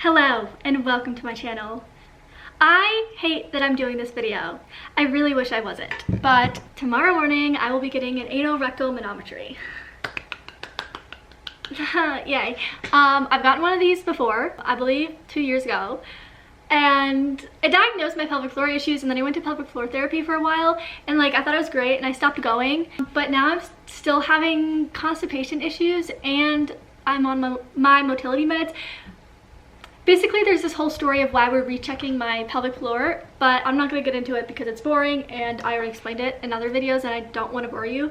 Hello and welcome to my channel. I hate that I'm doing this video. I really wish I wasn't, but tomorrow morning I will be getting an anorectal manometry. Yay. I've gotten one of these before, I believe 2 years ago, and it diagnosed my pelvic floor issues, and then I went to pelvic floor therapy for a while, and I thought it was great and I stopped going, but now I'm still having constipation issues and I'm on my motility meds. Basically, there's this whole story of why we're rechecking my pelvic floor, but I'm not going to get into it because it's boring and I already explained it in other videos and I don't want to bore you.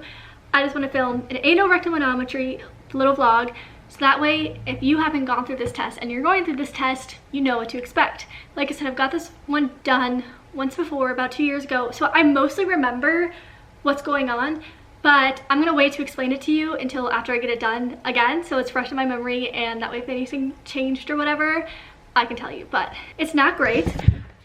I just want to film an anorectal manometry little vlog, so that way if you haven't gone through this test and you're going through this test, you know what to expect. Like I said, I've got this one done once before, about 2 years ago, so I mostly remember what's going on, but I'm gonna wait to explain it to you until after I get it done again, so it's fresh in my memory, and that way if anything changed or whatever, I can tell you. But it's not great.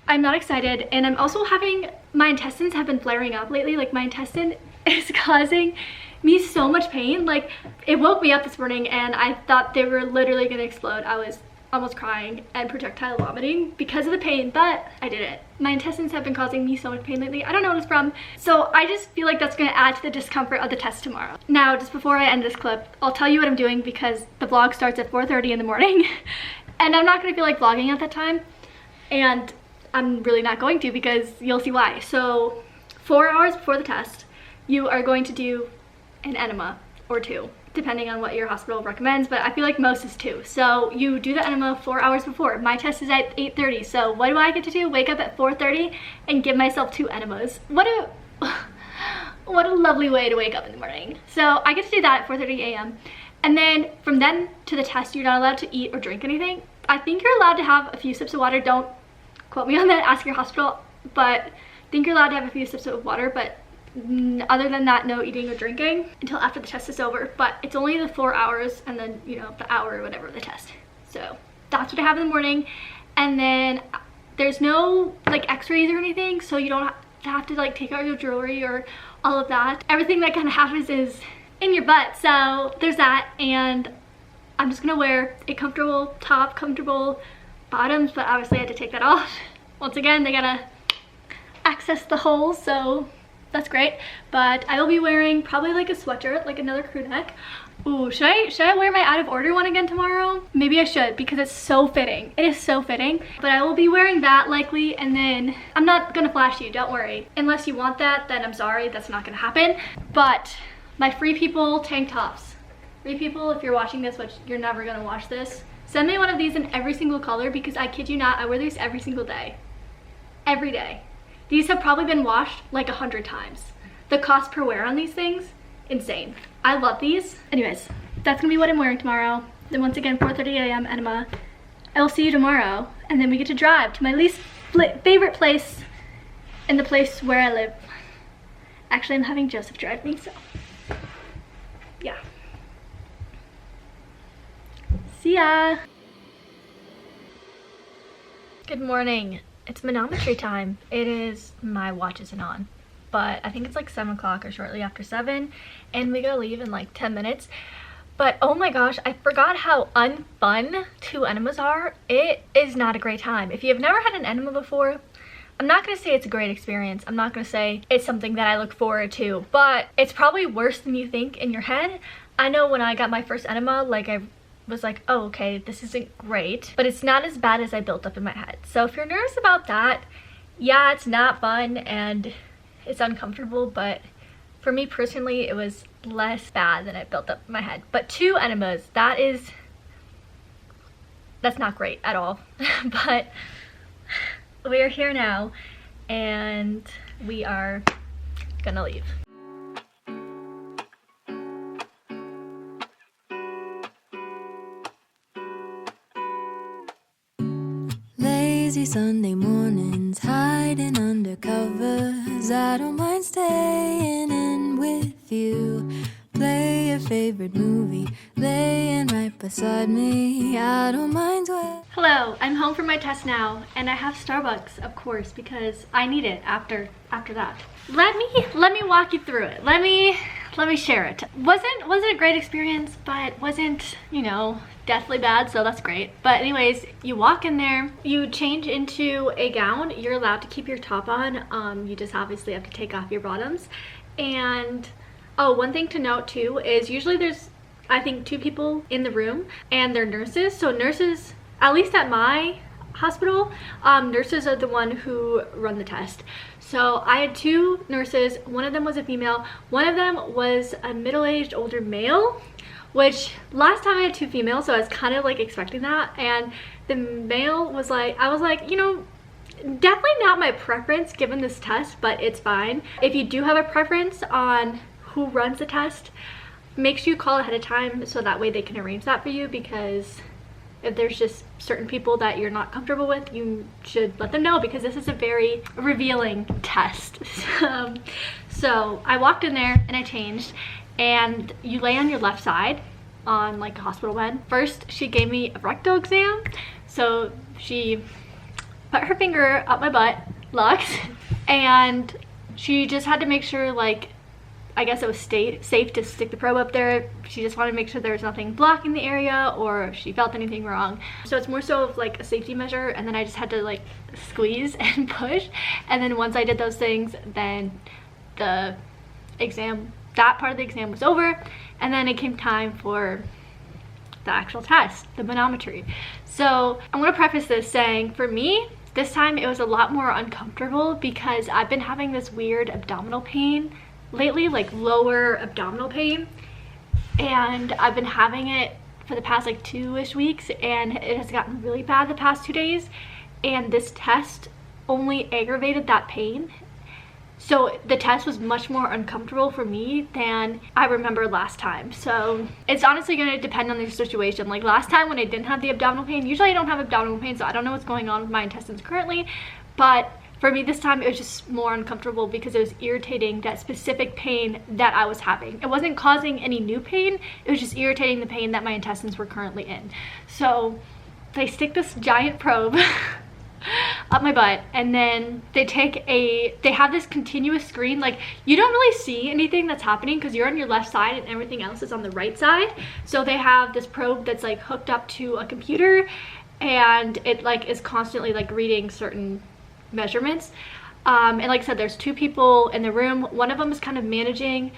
I'm not excited, and I'm also having, my intestines have been flaring up lately. Like, my intestine is causing me so much pain. Like, it woke me up this morning and I thought they were literally gonna explode. I was almost crying and projectile vomiting because of the pain, but I did it. My intestines have been causing me so much pain lately. I don't know what it's from, so I just feel like that's gonna add to the discomfort of the test tomorrow. Now, just before I end this clip, I'll tell you what I'm doing because the vlog starts at 4:30 in the morning and I'm not gonna feel like vlogging at that time, and I'm really not going to because you'll see why. So 4 hours before the test, you are going to do an enema or two, depending on what your hospital recommends, but I feel like most is 2. So you do the enema 4 hours before. My test is at 8:30, so what do I get to do? Wake up at 4:30 and give myself 2 enemas. What a lovely way to wake up in the morning. So I get to do that at 4:30 a.m. and then from then to the test, you're not allowed to eat or drink anything. I think you're allowed to have a few sips of water. Don't quote me on that, ask your hospital, but I think you're allowed to have a few sips of water, but other than that, no eating or drinking until after the test is over. But it's only the 4 hours and then, you know, the hour or whatever of the test. So that's what I have in the morning, and then there's no x-rays or anything, so you don't have to take out your jewelry or all of that. Everything that kind of happens is in your butt, so there's that. And I'm just gonna wear a comfortable top, comfortable bottoms, but obviously I had to take that off. Once again, they gotta access the holes, so that's great. But I will be wearing probably a sweatshirt, another crew neck. Ooh, should I wear my out of order one again tomorrow? Maybe I should, because it's so fitting. It is so fitting. But I will be wearing that likely, and then I'm not gonna flash you, don't worry. Unless you want that, then I'm sorry, that's not gonna happen. But my Free People tank tops. Free People, if you're watching this, which you're never gonna watch this, send me one of these in every single color, because I kid you not, I wear these every single day. Every day. These have probably been washed 100 times. The cost per wear on these things, insane. I love these. Anyways, that's gonna be what I'm wearing tomorrow. Then once again, 4:30 a.m. enema. I will see you tomorrow, and then we get to drive to my least favorite place in the place where I live. Actually, I'm having Joseph drive me, so yeah. See ya. Good morning. It's manometry time. It is, my watch isn't on, but I think it's 7 o'clock or shortly after 7, and we gotta leave in 10 minutes. But oh my gosh, I forgot how unfun 2 enemas are. It is not a great time. If you've never had an enema before, I'm not gonna say it's a great experience. I'm not gonna say it's something that I look forward to, but it's probably worse than you think in your head. I know when I got my first enema, I was oh, okay, this isn't great, but it's not as bad as I built up in my head. So if you're nervous about that, yeah, it's not fun and it's uncomfortable, but for me personally, it was less bad than I built up in my head. But 2 enemas, that's not great at all. But we are here now and we are gonna leave. Lazy Sunday mornings, hiding under covers. I don't mind staying in with you. Play your favorite movie, laying right beside me. I don't mind where. Hello, I'm home from my test now, and I have Starbucks, of course, because I need it after that. Let me walk you through it. Let me share it. Wasn't a great experience, but wasn't, deathly bad, so that's great. But anyways, you walk in there, you change into a gown. You're allowed to keep your top on. You just obviously have to take off your bottoms. And oh, one thing to note too is usually there's, I think, 2 people in the room and they're nurses. So nurses, at least at my hospital, nurses are the one who run the test. So I had 2 nurses. One of them was a female. One of them was a middle-aged older male, which last time I had 2 females, so I was kind of like expecting that. And the male was like, I was like, you know, definitely not my preference given this test, but it's fine. If you do have a preference on who runs the test, make sure you call ahead of time so that way they can arrange that for you, because if there's just certain people that you're not comfortable with, you should let them know, because this is a very revealing test. So I walked in there and I changed, and you lay on your left side on like a hospital bed. First, she gave me a rectal exam. So she put her finger up my butt, Lux, and she just had to make sure, like, I guess it was safe to stick the probe up there. She just wanted to make sure there was nothing blocking the area or if she felt anything wrong. So it's more so of like a safety measure, and then I just had to like squeeze and push. And then once I did those things, then the exam, that part of the exam was over, and then it came time for the actual test, the manometry. So I'm gonna preface this saying, for me, this time it was a lot more uncomfortable because I've been having this weird abdominal pain lately, like lower abdominal pain, and I've been having it for the past like 2-ish weeks, and it has gotten really bad the past 2 days, and this test only aggravated that pain. So the test was much more uncomfortable for me than I remember last time. So it's honestly going to depend on the situation. Like last time when I didn't have the abdominal pain, usually I don't have abdominal pain, so I don't know what's going on with my intestines currently, but for me this time it was just more uncomfortable because it was irritating that specific pain that I was having. It wasn't causing any new pain, it was just irritating the pain that my intestines were currently in. So they stick this giant probe up my butt, and then they have this continuous screen. Like you don't really see anything that's happening because you're on your left side and everything else is on the right side. So they have this probe that's like hooked up to a computer, and it like is constantly like reading certain measurements, and like I said, there's 2 people in the room. One of them is kind of managing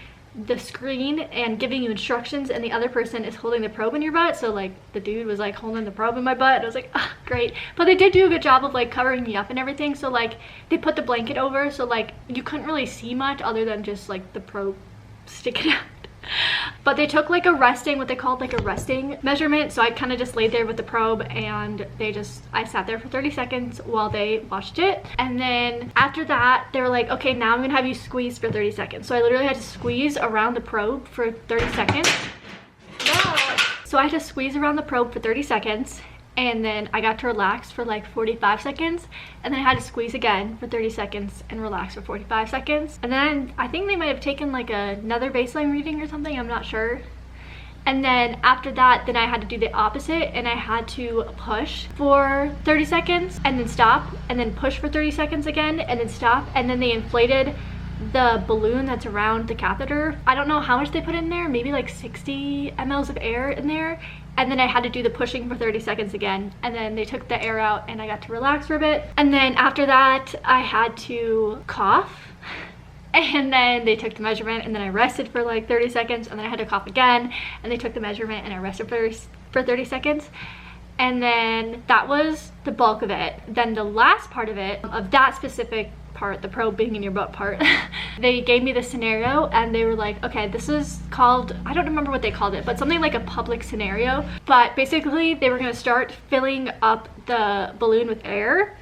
the screen and giving you instructions, and the other person is holding the probe in your butt. So like the dude was like holding the probe in my butt, and I was like, oh, great. But they did do a good job of like covering me up and everything. So like they put the blanket over, so like you couldn't really see much other than just like the probe sticking out. But they took like a resting, what they called like a resting measurement. So I kind of just laid there with the probe, and I sat there for 30 seconds while they watched it. And then after that, they were like, okay, now I'm gonna have you squeeze for 30 seconds. So I literally had to squeeze around the probe for 30 seconds. So I had to squeeze around the probe for 30 seconds. And then I got to relax for like 45 seconds, and then I had to squeeze again for 30 seconds and relax for 45 seconds. And then I think they might have taken like another baseline reading or something, I'm not sure. And then after that, then I had to do the opposite, and I had to push for 30 seconds and then stop, and then push for 30 seconds again and then stop. And then they inflated the balloon that's around the catheter. I don't know how much they put in there, maybe like 60 mLs of air in there. And then I had to do the pushing for 30 seconds again, and then they took the air out and I got to relax for a bit. And then after that I had to cough, and then they took the measurement, and then I rested for like 30 seconds, and then I had to cough again, and they took the measurement and I rested for 30 seconds. And then that was the bulk of it. Then the last part of it, of that specific part, the probe being in your butt part, they gave me this scenario, and they were like, okay, this is called, I don't remember what they called it, but something like a public scenario. But basically they were going to start filling up the balloon with air,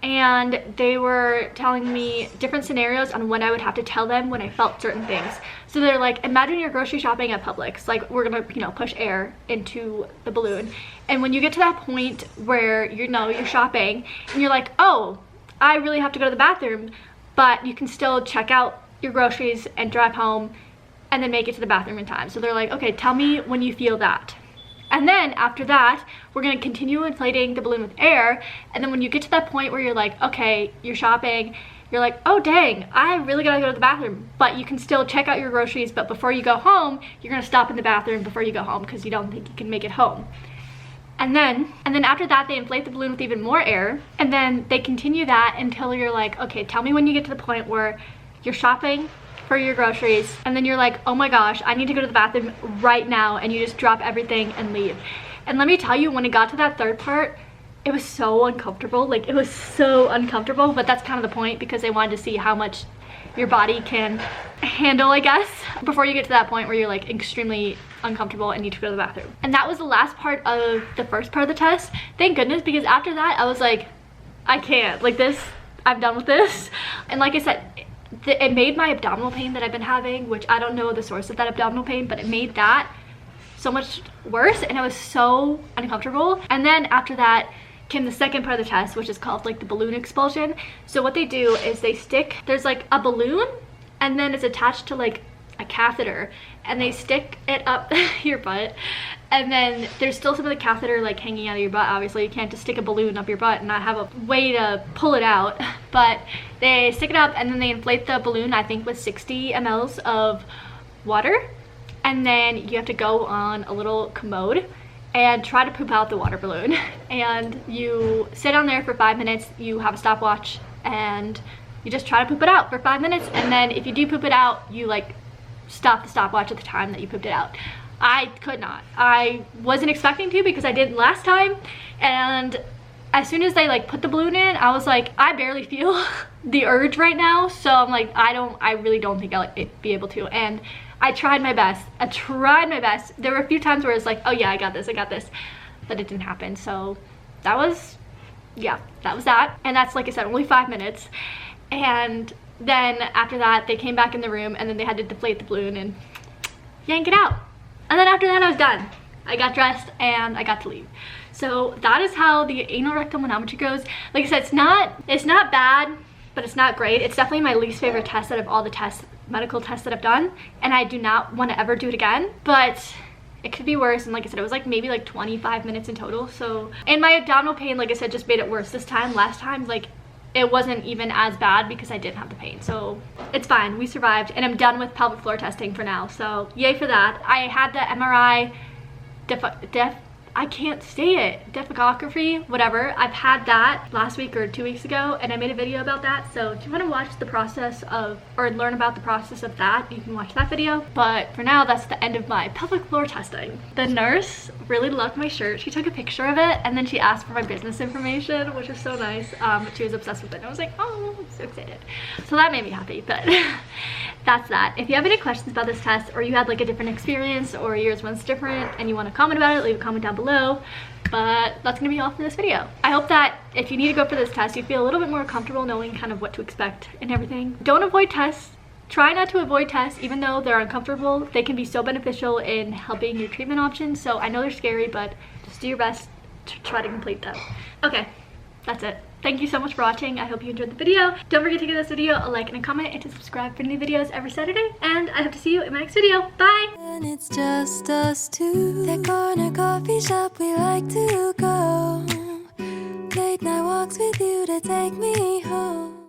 and they were telling me different scenarios on when I would have to tell them when I felt certain things. So they're like, imagine you're grocery shopping at Publix, like we're gonna, you know, push air into the balloon, and when you get to that point where you're shopping and you're like, oh, I really have to go to the bathroom, but you can still check out your groceries and drive home and then make it to the bathroom in time. So they're like, okay, tell me when you feel that. And then after that, we're gonna continue inflating the balloon with air. And then when you get to that point where you're like, okay, you're shopping, you're like, oh dang, I really gotta go to the bathroom, but you can still check out your groceries, but before you go home, you're gonna stop in the bathroom before you go home because you don't think you can make it home. And then after that, they inflate the balloon with even more air. And then they continue that until you're like, okay, tell me when you get to the point where you're shopping for your groceries. And then you're like, oh my gosh, I need to go to the bathroom right now. And you just drop everything and leave. And let me tell you, when it got to that third part, it was so uncomfortable. Like, it was so uncomfortable, but that's kind of the point, because they wanted to see how much your body can handle, I guess, before you get to that point where you're like extremely uncomfortable and need to go to the bathroom. And that was the last part of the first part of the test. Thank goodness, because after that I was like, I can't, like this, I'm done with this. And like I said, it made my abdominal pain that I've been having, which I don't know the source of that abdominal pain, but it made that so much worse, and it was so uncomfortable. And then after that came the second part of the test, which is called like the balloon expulsion. So what they do is they stick, there's like a balloon, and then it's attached to like a catheter, and they stick it up your butt, and then there's still some of the catheter like hanging out of your butt. Obviously you can't just stick a balloon up your butt and not have a way to pull it out, but they stick it up and then they inflate the balloon, I think with 60 mLs of water, and then you have to go on a little commode and try to poop out the water balloon. And you sit on there for 5 minutes, you have a stopwatch, and you just try to poop it out for 5 minutes, and then if you do poop it out, you like stop the stopwatch at the time that you pooped it out. I could not. I wasn't expecting to, because I didn't last time, and as soon as they like put the balloon in, I was like, I barely feel the urge right now, so I'm like, I really don't think I'll be able to. And I tried my best. There were a few times where it's like, oh yeah, I got this, but it didn't happen. So that was that. And that's, like I said, only 5 minutes. And then after that, they came back in the room, and then they had to deflate the balloon and yank it out. And then after that, I was done. I got dressed and I got to leave. So that is how the anorectal manometry goes. Like I said, it's not bad, but it's not great. It's definitely my least favorite test out of all the medical tests that I've done, and I do not want to ever do it again, but it could be worse. And like I said, it was like maybe like 25 minutes in total. So, and my abdominal pain, like I said, just made it worse this time. Last time, like, it wasn't even as bad because I didn't have the pain. So it's fine, we survived, and I'm done with pelvic floor testing for now, so yay for that. I had the MRI I can't say it, defecography, whatever. I've had that last week or 2 weeks ago, and I made a video about that. So if you want to watch the process of, or learn about the process of that, you can watch that video. But for now, that's the end of my pelvic floor testing. The nurse really loved my shirt. She took a picture of it, and then she asked for my business information, which was so nice. But she was obsessed with it, and I was like, oh, I'm so excited. So that made me happy, but that's that. If you have any questions about this test, or you had like a different experience, or yours was different, and you want to comment about it, leave a comment down below. But that's gonna be all for this video. I hope that if you need to go for this test, you feel a little bit more comfortable knowing kind of what to expect and everything. Don't avoid tests. Try not to avoid tests, even though they're uncomfortable. They can be so beneficial in helping your treatment options. So I know they're scary, but just do your best to try to complete them. Okay, that's it. Thank you so much for watching. I hope you enjoyed the video. Don't forget to give this video a like and a comment, and to subscribe for new videos every Saturday. And I hope to see you in my next video. Bye! And it's just us two. That corner coffee shop we like to go. Late night walks with you to take me home.